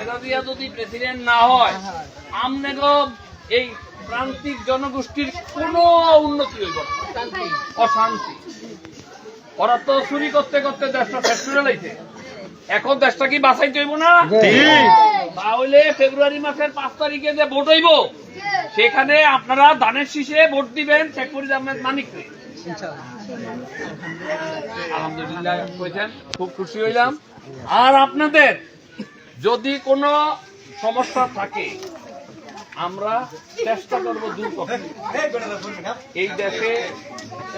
খালেদা জিয়া যদি প্রেসিডেন্ট না হয় আমনেগো এই প্রান্তিক জনগোষ্ঠীর কোনো উন্নতি হইব না, অশান্তি। ওরা তো চুরি করতে করতে দেশটা শেষ করে লাইছে, এখন দেশটা কি বাঁচাইতে হইব না? তাহলে ফেব্রুয়ারি মাসের 5 তারিখে যে ভোট হইব সেখানে আপনারা ধানের শীষে ভোট দিবেন শেখ ফরিদ আহমেদ মানিককে। আলহামদুলিল্লাহ কইছেন, খুব খুশি হইলাম। আর আপনাদের যদি কোনো সমস্যা থাকে আমরা চেষ্টা করবো দূর করতে। এই দেশে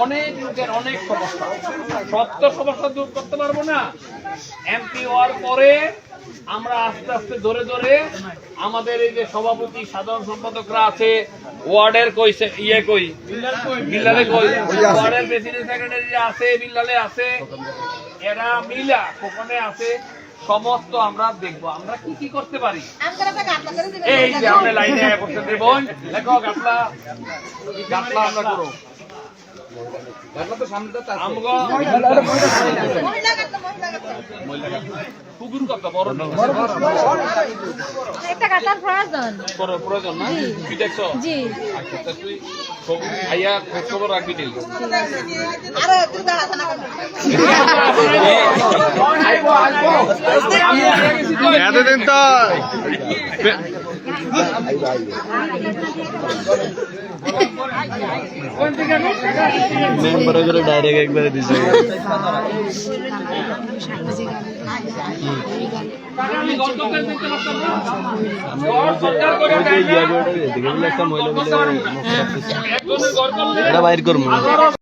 অনেক লোকের অনেক সমস্যা, সব তো সমস্যা দূর করতে পারবো না। এমপি হওয়ার পরে আমরা আস্তে আস্তে ধরে ধরে আমাদের এই যে সভাপতি সাধারণ সম্পাদকরা আছে, ওয়ার্ডের কইছে ইয়ে কই বিল্লালে কই, ওয়ার্ডের প্রেসিডেন্ট সেক্রেটারি আছে, বিল্লালে আছে, এরা মিলা কোকনে আছে, সমস্ত আমরা দেখবো আমরা কি কি করতে পারি। এই যে আমরা লাইনে বসে দেব, লেখো গাছলা গাছলা আমরা করো। পুকুর কত বড় একটা কাটার প্রয়োজন প্রয়োজন না? কি দেখছো? আচ্ছা তুই আইয়া খোঁজ খবর রাখবি দিল। এতদিন তো মেম্বার করে ডাইরেক্ট একবারে দিছে। বাইর করবো।